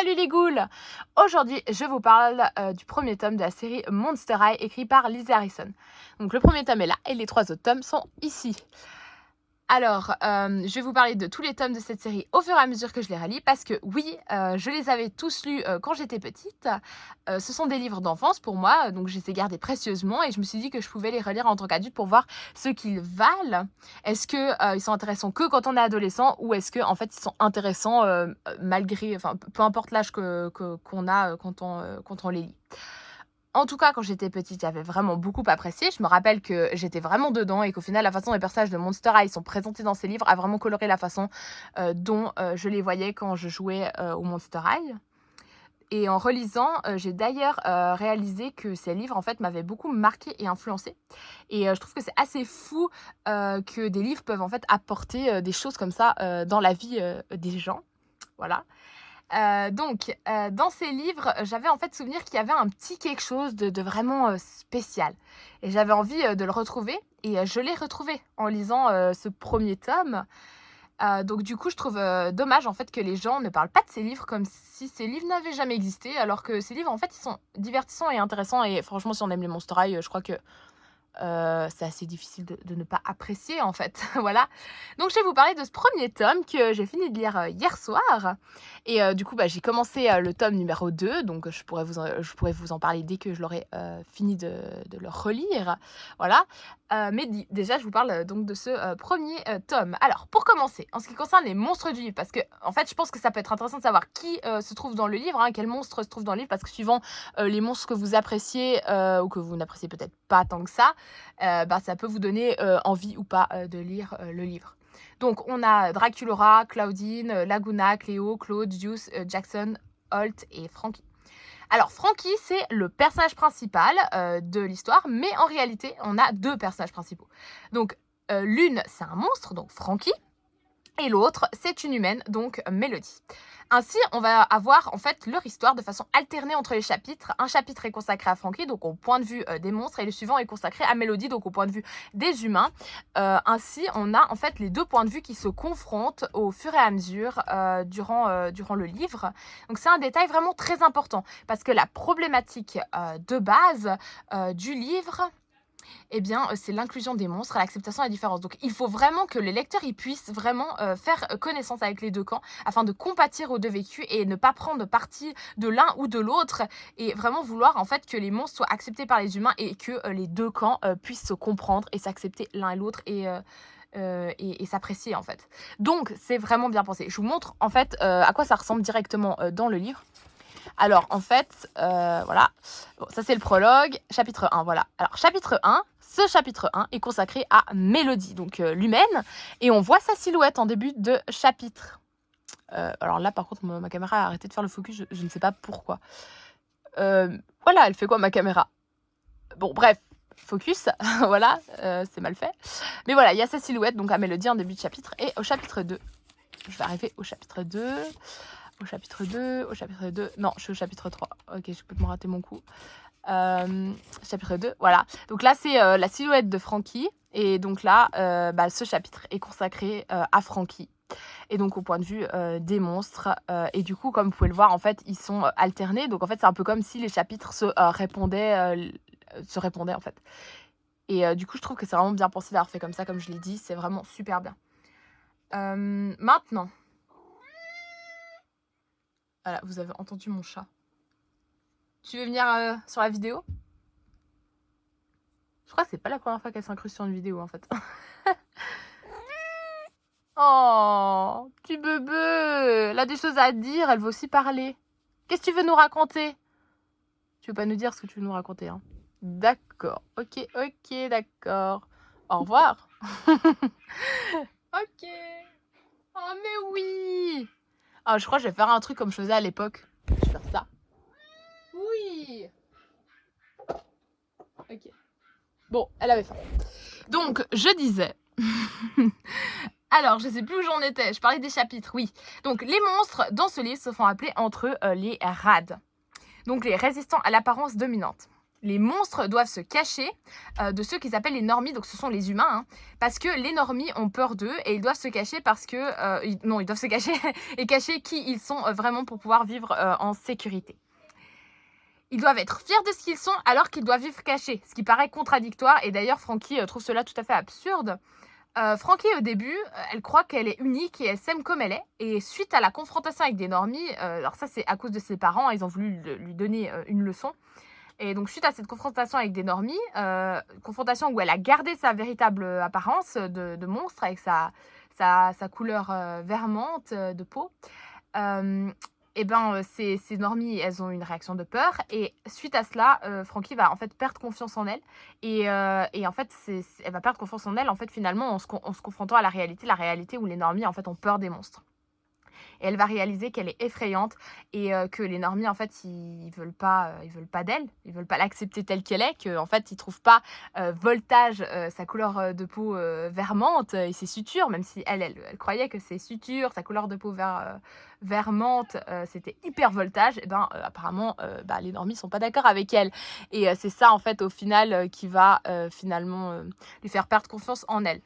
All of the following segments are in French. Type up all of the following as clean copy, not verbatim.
Salut les ghouls! Aujourd'hui, je vous parle du premier tome de la série Monster High écrit par Lizzie Harrison. Donc le premier tome est là et les 3 autres tomes sont ici. Alors, je vais vous parler de tous les tomes de cette série au fur et à mesure que je les relis parce que oui, je les avais tous lus quand j'étais petite. Ce sont des livres d'enfance pour moi, donc je les ai gardés précieusement et je me suis dit que je pouvais les relire en tant qu'adulte pour voir ce qu'ils valent. Est-ce que ils sont intéressants que quand on est adolescent ou est-ce que en fait ils sont intéressants malgré, enfin peu importe l'âge qu'on a quand on les lit. En tout cas, quand j'étais petite, j'avais vraiment beaucoup apprécié. Je me rappelle que j'étais vraiment dedans et qu'au final, la façon dont les personnages de Monster High sont présentés dans ces livres a vraiment coloré la façon dont je les voyais quand je jouais au Monster High. Et en relisant, j'ai d'ailleurs réalisé que ces livres, en fait, m'avaient beaucoup marqué et influencé. Et je trouve que c'est assez fou que des livres peuvent, en fait, apporter des choses comme ça dans la vie des gens. Voilà. Dans ces livres, j'avais en fait souvenir qu'il y avait un petit quelque chose de vraiment spécial. Et j'avais envie de le retrouver. Et je l'ai retrouvé en lisant ce premier tome. Donc du coup, je trouve dommage en fait que les gens ne parlent pas de ces livres comme si ces livres n'avaient jamais existé. Alors que ces livres, en fait, ils sont divertissants et intéressants. Et franchement, si on aime les Monster High, je crois que c'est assez difficile de ne pas apprécier en fait. Voilà. Donc je vais vous parler de ce premier tome que j'ai fini de lire hier soir. Et du coup, j'ai commencé le tome numéro 2. Donc je pourrais vous en parler dès que je l'aurai fini de le relire. Voilà. Mais déjà, je vous parle donc de ce premier tome. Alors, pour commencer, en ce qui concerne les monstres du livre, parce que en fait, je pense que ça peut être intéressant de savoir qui se trouve dans le livre, hein, quel monstre se trouve dans le livre, parce que suivant les monstres que vous appréciez ou que vous n'appréciez peut-être pas tant que ça peut vous donner envie ou pas de lire le livre. Donc, on a Draculaura, Claudine, Laguna, Cléo, Claude, Juice, Jackson, Holt et Frankie. Alors, Frankie, c'est le personnage principal de l'histoire, mais en réalité, on a 2 personnages principaux. Donc, l'une, c'est un monstre, donc Frankie, et l'autre, c'est une humaine, donc Mélodie. Ainsi, on va avoir en fait leur histoire de façon alternée entre les chapitres. Un chapitre est consacré à Frankie, donc au point de vue des monstres, et le suivant est consacré à Mélodie, donc au point de vue des humains. Ainsi, on a en fait les 2 points de vue qui se confrontent au fur et à mesure durant le livre. Donc c'est un détail vraiment très important, parce que la problématique de base du livre, eh bien, c'est l'inclusion des monstres, l'acceptation de la différence. Donc, il faut vraiment que les lecteurs ils puissent vraiment faire connaissance avec les 2 camps afin de compatir aux 2 vécus et ne pas prendre parti de l'un ou de l'autre et vraiment vouloir en fait que les monstres soient acceptés par les humains et que les 2 camps puissent se comprendre et s'accepter l'un et l'autre et s'apprécier en fait. Donc, c'est vraiment bien pensé. Je vous montre en fait à quoi ça ressemble directement dans le livre. Alors, en fait, voilà. Bon, ça, c'est le prologue. Chapitre 1, voilà. Alors, chapitre 1, ce chapitre 1 est consacré à Mélodie, donc l'humaine. Et on voit sa silhouette en début de chapitre. Alors là, par contre, ma caméra a arrêté de faire le focus. Je ne sais pas pourquoi. Voilà, elle fait quoi, ma caméra? Bon, bref. Focus, voilà, c'est mal fait. Mais voilà, il y a sa silhouette, donc à Mélodie en début de chapitre. Et au chapitre 2, je vais arriver au chapitre 2... Au chapitre 2, non, je suis au chapitre 3. Ok, j'ai complètement raté mon coup. Chapitre 2, voilà. Donc là, c'est la silhouette de Frankie. Et donc là, ce chapitre est consacré à Frankie. Et donc au point de vue des monstres. Et du coup, comme vous pouvez le voir, en fait, ils sont alternés. Donc en fait, c'est un peu comme si les chapitres se répondaient en fait. Et du coup, je trouve que c'est vraiment bien pensé d'avoir fait comme ça, comme je l'ai dit. C'est vraiment super bien. Maintenant... Voilà, vous avez entendu mon chat. Tu veux venir sur la vidéo? Je crois que c'est pas la première fois qu'elle s'incruste sur une vidéo en fait. Oh, petit bébé, elle a des choses à dire, elle veut aussi parler. Qu'est-ce que tu veux nous raconter? Tu veux pas nous dire ce que tu veux nous raconter, hein? D'accord, ok, d'accord. Au revoir. Ok. Oh mais oui. Ah, je crois que je vais faire un truc comme je faisais à l'époque. Je vais faire ça. Oui. Ok. Bon, elle avait faim. Donc, je disais... Alors, je sais plus où j'en étais. Je parlais des chapitres, oui. Donc, les monstres dans ce livre se font appeler entre eux les rades. Donc, les résistants à l'apparence dominante. les monstres doivent se cacher de ceux qu'ils appellent les normies, donc ce sont les humains, hein, parce que les normies ont peur d'eux et ils doivent se cacher parce que... ils doivent se cacher et cacher qui ils sont vraiment pour pouvoir vivre en sécurité. Ils doivent être fiers de ce qu'ils sont alors qu'ils doivent vivre cachés, ce qui paraît contradictoire et d'ailleurs Frankie trouve cela tout à fait absurde. Frankie au début, elle croit qu'elle est unique et elle s'aime comme elle est et suite à la confrontation avec des normies, alors ça c'est à cause de ses parents, ils ont voulu lui donner une leçon. Et donc, suite à cette confrontation avec des normies, confrontation où elle a gardé sa véritable apparence de monstre avec sa couleur vermente de peau, et ben ces normies, elles ont une réaction de peur. Et suite à cela, Frankie va en fait perdre confiance en elle. Et en fait, elle va perdre confiance en elle, en fait, finalement, en se confrontant à la réalité où les normies, en fait, ont peur des monstres. Et elle va réaliser qu'elle est effrayante et que les normies, en fait, ils veulent pas d'elle, ils veulent pas l'accepter telle qu'elle est, qu'en fait, ils trouvent pas Voltage, sa couleur de peau vermente et ses sutures, même si elle croyait que ses sutures, sa couleur de peau vermente, c'était hyper Voltage, et ben apparemment, les normies sont pas d'accord avec elle. Et c'est ça, en fait, au final, qui va finalement lui faire perdre confiance en elle.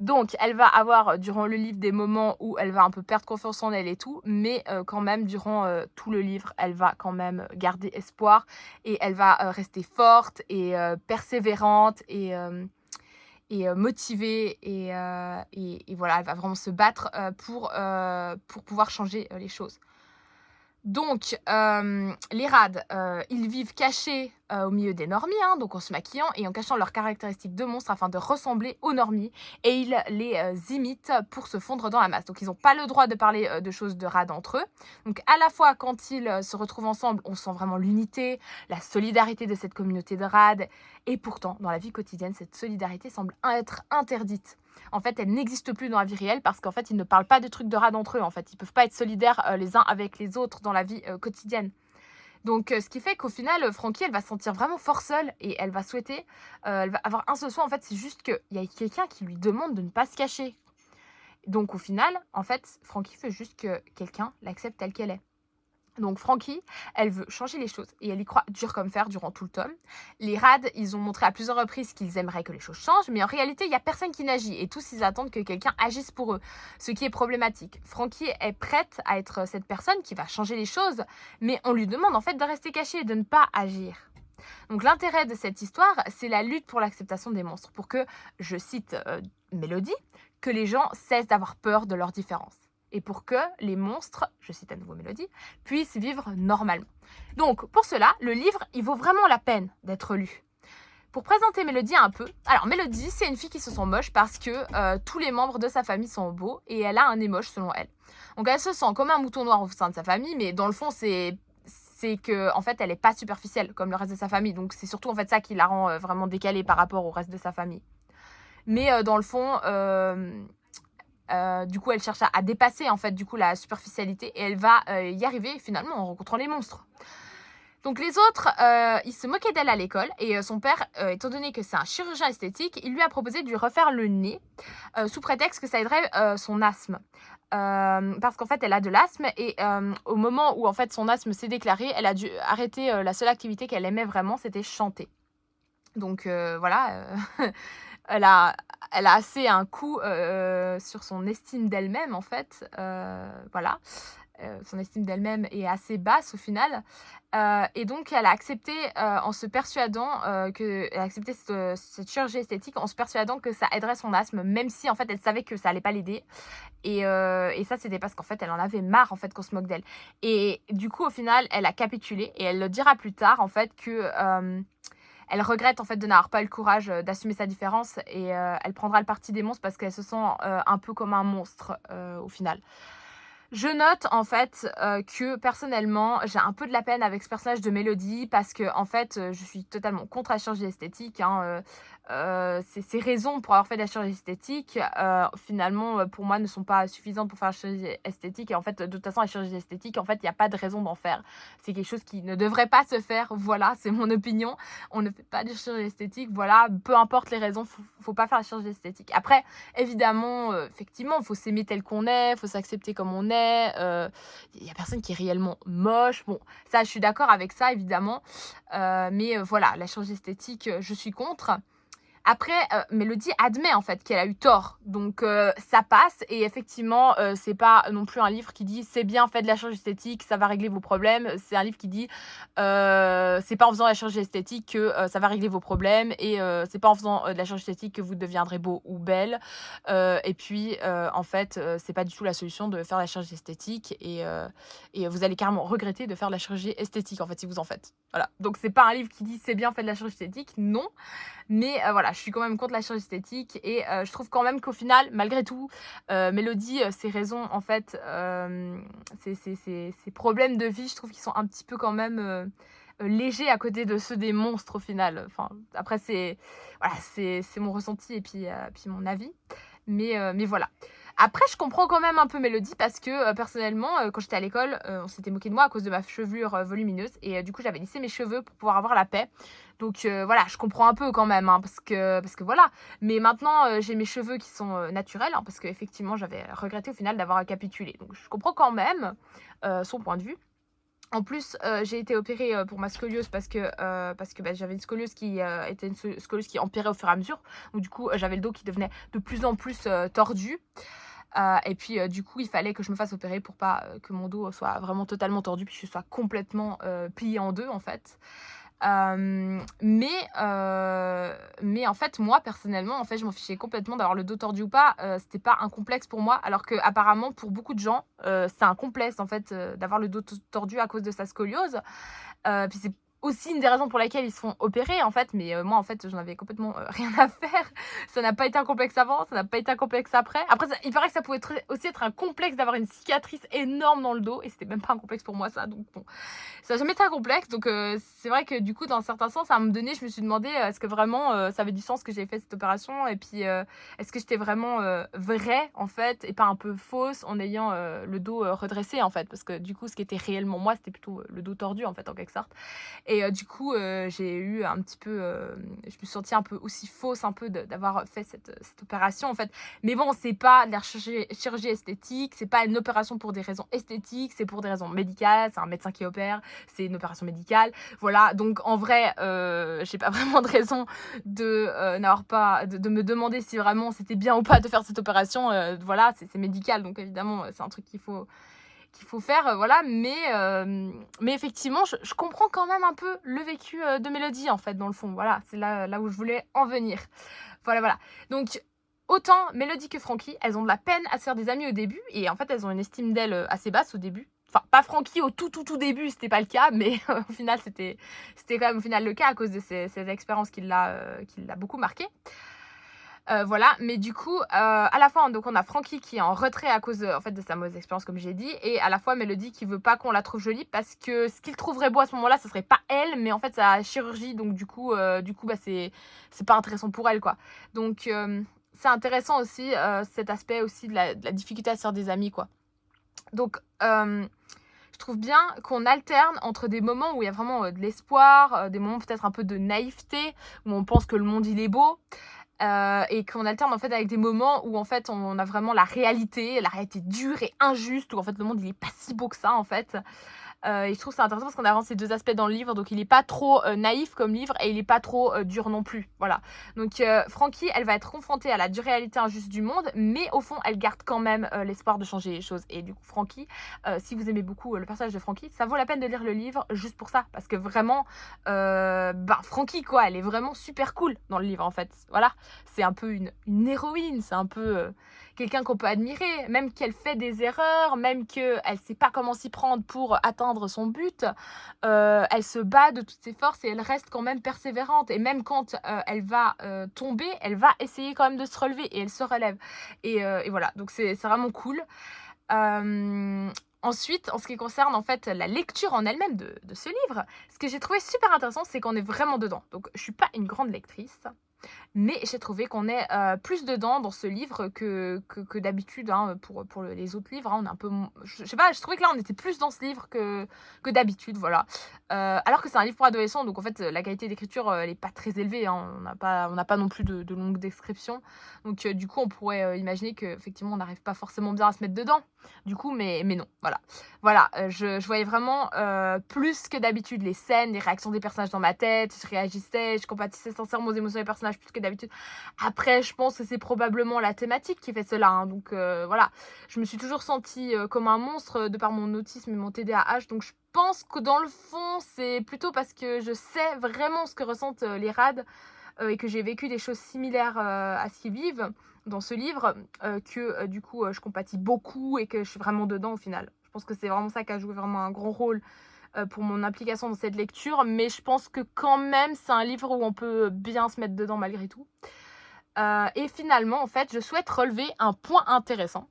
Donc, elle va avoir durant le livre des moments où elle va un peu perdre confiance en elle et tout, mais quand même, durant tout le livre, elle va quand même garder espoir et elle va rester forte et persévérante et motivée et voilà, elle va vraiment se battre pour pouvoir changer les choses. Donc, les rades, ils vivent cachés au milieu des normies, hein, donc en se maquillant et en cachant leurs caractéristiques de monstres afin de ressembler aux normies. Et ils les imitent pour se fondre dans la masse. Donc, ils n'ont pas le droit de parler de choses de rades entre eux. Donc, à la fois, quand ils se retrouvent ensemble, on sent vraiment l'unité, la solidarité de cette communauté de rades. Et pourtant, dans la vie quotidienne, cette solidarité semble être interdite. En fait, elle n'existe plus dans la vie réelle parce qu'en fait, ils ne parlent pas de trucs de rades entre eux. En fait, ils peuvent pas être solidaires les uns avec les autres dans la vie quotidienne. Donc, ce qui fait qu'au final, Frankie, elle va se sentir vraiment fort seule et elle va souhaiter, elle va avoir un seul souhait. En fait, c'est juste qu'il y a quelqu'un qui lui demande de ne pas se cacher. Donc, au final, en fait, Frankie veut juste que quelqu'un l'accepte telle qu'elle est. Donc Frankie, elle veut changer les choses et elle y croit dur comme fer durant tout le tome. Les rades, ils ont montré à plusieurs reprises qu'ils aimeraient que les choses changent, mais en réalité, il n'y a personne qui n'agit et tous, ils attendent que quelqu'un agisse pour eux, ce qui est problématique. Frankie est prête à être cette personne qui va changer les choses, mais on lui demande en fait de rester cachée et de ne pas agir. Donc l'intérêt de cette histoire, c'est la lutte pour l'acceptation des monstres, pour que, je cite Mélodie, que les gens cessent d'avoir peur de leurs différences. Et pour que les monstres, je cite à nouveau Mélodie, puissent vivre normalement. Donc, pour cela, le livre, il vaut vraiment la peine d'être lu. Pour présenter Mélodie un peu, alors Mélodie, c'est une fille qui se sent moche parce que tous les membres de sa famille sont beaux et elle a un nez moche selon elle. Donc, elle se sent comme un mouton noir au sein de sa famille, mais dans le fond, c'est que en fait, elle n'est pas superficielle comme le reste de sa famille. Donc, c'est surtout en fait ça qui la rend vraiment décalée par rapport au reste de sa famille. Mais dans le fond... du coup, elle cherche à dépasser en fait du coup la superficialité et elle va y arriver finalement en rencontrant les monstres. Donc les autres, ils se moquaient d'elle à l'école et son père, étant donné que c'est un chirurgien esthétique, il lui a proposé de lui refaire le nez sous prétexte que ça aiderait son asthme. Parce qu'en fait, elle a de l'asthme et au moment où en fait son asthme s'est déclaré, elle a dû arrêter la seule activité qu'elle aimait vraiment, c'était chanter. Donc voilà, elle a assez un coup sur son estime d'elle-même en fait, voilà. Son estime d'elle-même est assez basse au final. Et donc, elle a accepté en se persuadant elle a accepté cette chirurgie esthétique en se persuadant que ça aiderait son asthme, même si en fait elle savait que ça allait pas l'aider. Et ça, c'était parce qu'en fait, elle en avait marre en fait qu'on se moque d'elle. Et du coup, au final, elle a capitulé et elle le dira plus tard en fait que elle regrette en fait de n'avoir pas eu le courage d'assumer sa différence et elle prendra le parti des monstres parce qu'elle se sent un peu comme un monstre au final. Je note en fait que personnellement j'ai un peu de la peine avec ce personnage de Mélodie parce que en fait je suis totalement contre la chirurgie esthétique, hein, ces raisons pour avoir fait de la chirurgie esthétique finalement pour moi ne sont pas suffisantes pour faire la chirurgie esthétique et en fait de toute façon la chirurgie esthétique en fait il n'y a pas de raison d'en faire, c'est quelque chose qui ne devrait pas se faire, voilà, c'est mon opinion, on ne fait pas de chirurgie esthétique, voilà, peu importe les raisons, faut pas faire la chirurgie esthétique. Après évidemment effectivement il faut s'aimer tel qu'on est, il faut s'accepter comme on est, vrai, il y a personne qui est réellement moche. Bon, ça, je suis d'accord avec ça, évidemment. Mais voilà, la chirurgie esthétique, je suis contre. Après, Mélodie admet en fait qu'elle a eu tort, donc ça passe et effectivement, c'est pas non plus un livre qui dit: «C'est bien, faites de la chirurgie esthétique, ça va régler vos problèmes». C'est un livre qui dit: «C'est pas en faisant la chirurgie esthétique que, ça va régler vos problèmes et c'est pas en faisant, de la chirurgie esthétique que vous deviendrez beau ou belle». Et puis, en fait, c'est pas du tout la solution de faire la chirurgie esthétique et vous allez carrément regretter de faire de la chirurgie esthétique, en fait, si vous en faites. Voilà, donc c'est pas un livre qui dit: «C'est bien, faites de la chirurgie esthétique». Non, mais voilà, je suis quand même contre la chirurgie esthétique et je trouve quand même qu'au final, malgré tout, Mélodie, ses raisons, en fait, ses problèmes de vie, je trouve qu'ils sont un petit peu quand même, légers à côté de ceux des monstres, au final. Enfin, après voilà, c'est mon ressenti et puis mon avis. Mais voilà. Après, je comprends quand même un peu Mélodie parce que, personnellement, quand j'étais à l'école, on s'était moqué de moi à cause de ma chevelure, volumineuse et du coup, j'avais lissé mes cheveux pour pouvoir avoir la paix. Donc voilà, je comprends un peu quand même, hein, parce que voilà. Mais maintenant, j'ai mes cheveux qui sont, naturels, hein, parce qu'effectivement, j'avais regretté au final d'avoir capitulé. Donc je comprends quand même, son point de vue. En plus, j'ai été opérée, pour ma scoliose parce que, bah, j'avais une scoliose qui, était une scoliose qui empirait au fur et à mesure. Donc du coup, j'avais le dos qui devenait de plus en plus, tordu. Et puis, du coup, il fallait que je me fasse opérer pour pas, que mon dos soit vraiment totalement tordu, puis que je sois complètement, pliée en 2 en fait. Mais en fait, moi, personnellement, en fait, je m'en fichais complètement d'avoir le dos tordu ou pas. C'était pas un complexe pour moi, alors qu'apparemment, pour beaucoup de gens, c'est un complexe, en fait, d'avoir le dos tordu à cause de sa scoliose. Puis c'est aussi une des raisons pour lesquelles ils se font opérer, en fait. Mais moi, en fait, j'en avais complètement rien à faire. Ça n'a pas été un complexe avant, ça n'a pas été un complexe après. Après, il paraît que ça pouvait aussi être un complexe d'avoir une cicatrice énorme dans le dos. Et c'était même pas un complexe pour moi, ça. Donc bon, ça n'a jamais été un complexe. Donc c'est vrai que du coup, dans un certain sens, à un moment donné, je me suis demandé est-ce que vraiment ça avait du sens que j'ai fait cette opération. Et puis, est-ce que j'étais vraiment vraie, en fait, et pas un peu fausse en ayant le dos redressé, en fait. Parce que du coup, ce qui était réellement moi, c'était plutôt le dos tordu, en fait, en quelque sorte. Et du coup, j'ai eu un petit peu, je me suis sentie un peu aussi fausse un peu d'avoir fait cette opération, en fait. Mais bon, c'est pas de la chirurgie esthétique, c'est pas une opération pour des raisons esthétiques, c'est pour des raisons médicales, c'est un médecin qui opère, c'est une opération médicale. Voilà, donc en vrai, j'ai pas vraiment de raison de me demander si vraiment c'était bien ou pas de faire cette opération. Voilà, c'est médical, donc évidemment, c'est un truc qu'il faut faire, voilà. Mais effectivement, je comprends quand même un peu le vécu de Mélodie, en fait, dans le fond. Voilà, c'est là où je voulais en venir. Voilà. Donc, autant Mélodie que Frankie, elles ont de la peine à se faire des amis au début. Et en fait, elles ont une estime d'elles assez basse au début. Enfin, pas Frankie au tout début, c'était pas le cas. Mais au final, c'était quand même au final le cas à cause de ces expériences qui l'a beaucoup marqué. Voilà, mais du coup, à la fois, donc on a Frankie qui est en retrait à cause, en fait, de sa mauvaise expérience, comme j'ai dit, et à la fois Mélodie qui veut pas qu'on la trouve jolie parce que ce qu'il trouverait beau à ce moment-là, ce serait pas elle, mais en fait sa chirurgie, donc du coup, bah, c'est pas intéressant pour elle, quoi. Donc c'est intéressant aussi, cet aspect aussi de la difficulté à se faire des amis, quoi. Donc je trouve bien qu'on alterne entre des moments où il y a vraiment, de l'espoir, des moments peut-être un peu de naïveté, où on pense que le monde il est beau, et qu'on alterne en fait avec des moments où en fait on a vraiment la réalité dure et injuste, où en fait le monde il est pas si beau que ça, en fait. Et je trouve ça intéressant parce qu'on avance ces deux aspects dans le livre, donc il est pas trop naïf comme livre et il est pas trop dur non plus, voilà. Donc Frankie, elle va être confrontée à la dure réalité injuste du monde, mais au fond elle garde quand même l'espoir de changer les choses. Et du coup Frankie, si vous aimez beaucoup le personnage de Frankie, ça vaut la peine de lire le livre juste pour ça, parce que vraiment Frankie, quoi, elle est vraiment super cool dans le livre, en fait. Voilà, c'est un peu une héroïne, c'est un peu quelqu'un qu'on peut admirer, même qu'elle fait des erreurs, même qu'elle sait pas comment s'y prendre pour atteindre son but, elle se bat de toutes ses forces et elle reste quand même persévérante. Et même quand elle va tomber, elle va essayer quand même de se relever et elle se relève. Et voilà, donc c'est vraiment cool. Ensuite, en ce qui concerne en fait la lecture en elle-même de ce livre, ce que j'ai trouvé super intéressant, c'est qu'on est vraiment dedans. Donc je suis pas une grande lectrice, mais j'ai trouvé qu'on est plus dedans dans ce livre que d'habitude, hein, pour les autres livres, hein, on est un peu je sais pas, je trouvais que là, on était plus dans ce livre que d'habitude, voilà. Alors que c'est un livre pour adolescents, donc en fait, la qualité d'écriture, elle est pas très élevée, hein, on n'a pas non plus de longues descriptions, donc du coup, on pourrait, imaginer qu'effectivement, on n'arrive pas forcément bien à se mettre dedans, du coup, mais non, voilà. Voilà, je voyais vraiment, plus que d'habitude les scènes, les réactions des personnages dans ma tête, je réagissais, je compatissais sincèrement aux émotions des personnages plus que d'habitude. Après, je pense que c'est probablement la thématique qui fait cela, hein, donc voilà. Je me suis toujours sentie, comme un monstre, de par mon autisme et mon TDAH, donc je pense que dans le fond, c'est plutôt parce que je sais vraiment ce que ressentent, les rades, et que j'ai vécu des choses similaires, à ce qu'ils vivent dans ce livre, que, du coup, je compatis beaucoup et que je suis vraiment dedans au final. Je pense que c'est vraiment ça qui a joué vraiment un grand rôle, pour mon implication dans cette lecture, mais je pense que quand même, c'est un livre où on peut bien se mettre dedans malgré tout. Et finalement, en fait, je souhaite relever un point intéressant.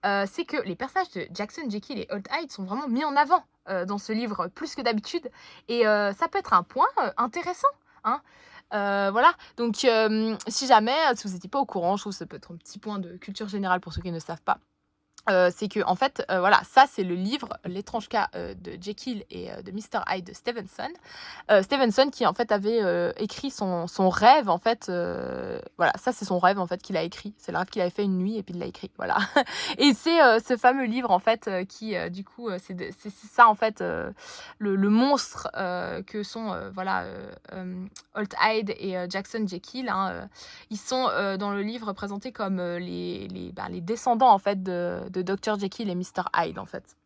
C'est que les personnages de Jackson, Jekyll et Hyde sont vraiment mis en avant, dans ce livre, plus que d'habitude et ça peut être un point, intéressant, hein. Voilà, donc si jamais, si vous n'étiez pas au courant, je trouve que ça peut être un petit point de culture générale pour ceux qui ne savent pas. C'est que en fait, voilà, ça c'est le livre L'étrange cas, de Jekyll et de Mr Hyde de Stevenson. Stevenson qui en fait avait, écrit son rêve en fait, voilà, ça c'est son rêve en fait qu'il a écrit. C'est le rêve qu'il avait fait une nuit et puis il l'a écrit, voilà. Et c'est, ce fameux livre en fait, qui, du coup, c'est ça en fait, le monstre, que sont, voilà, Holt Hyde et Jackson Jekyll, hein, ils sont, dans le livre présentés comme, les descendants en fait de Dr Jekyll et Mr Hyde en fait.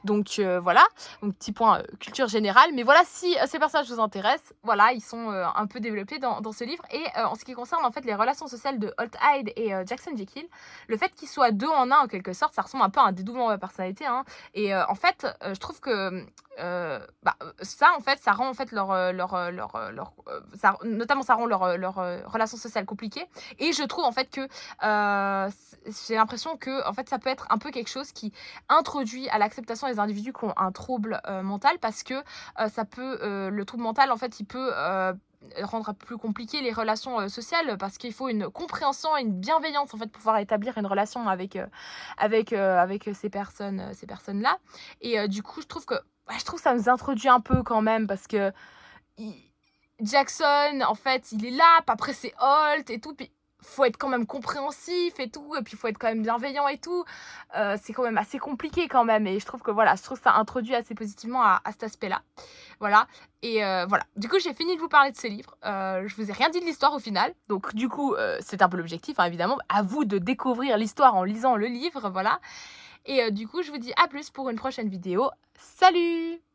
Donc voilà, donc petit point culture générale, mais voilà, si ces personnages vous intéressent, voilà, ils sont un peu développés dans ce livre. Et en ce qui concerne en fait les relations sociales de Holt Hyde et Jackson Jekyll, le fait qu'ils soient deux en un en quelque sorte, ça ressemble un peu à un dédoublement de la personnalité, hein. Et en fait, je trouve que ça en fait, ça rend en fait notamment ça rend leur relation sociale compliquée. Et je trouve en fait que j'ai l'impression que en fait ça peut être un peu quelque chose qui introduit à l'acceptation des individus qui ont un trouble mental, parce que ça peut le trouble mental en fait il peut rendre plus compliqué les relations sociales, parce qu'il faut une compréhension et une bienveillance en fait pour pouvoir établir une relation avec ces personnes là. Et du coup je trouve que ça nous introduit un peu quand même, parce que Jackson en fait il est là, puis après c'est Holt et tout, puis faut être quand même compréhensif et tout, et puis faut être quand même bienveillant et tout. C'est quand même assez compliqué quand même, et je trouve que ça introduit assez positivement à cet aspect-là. Voilà, et voilà. Du coup, j'ai fini de vous parler de ce livre. Je vous ai rien dit de l'histoire au final, donc du coup, c'est un peu l'objectif, hein, évidemment. À vous de découvrir l'histoire en lisant le livre, voilà. Et du coup, je vous dis à plus pour une prochaine vidéo. Salut!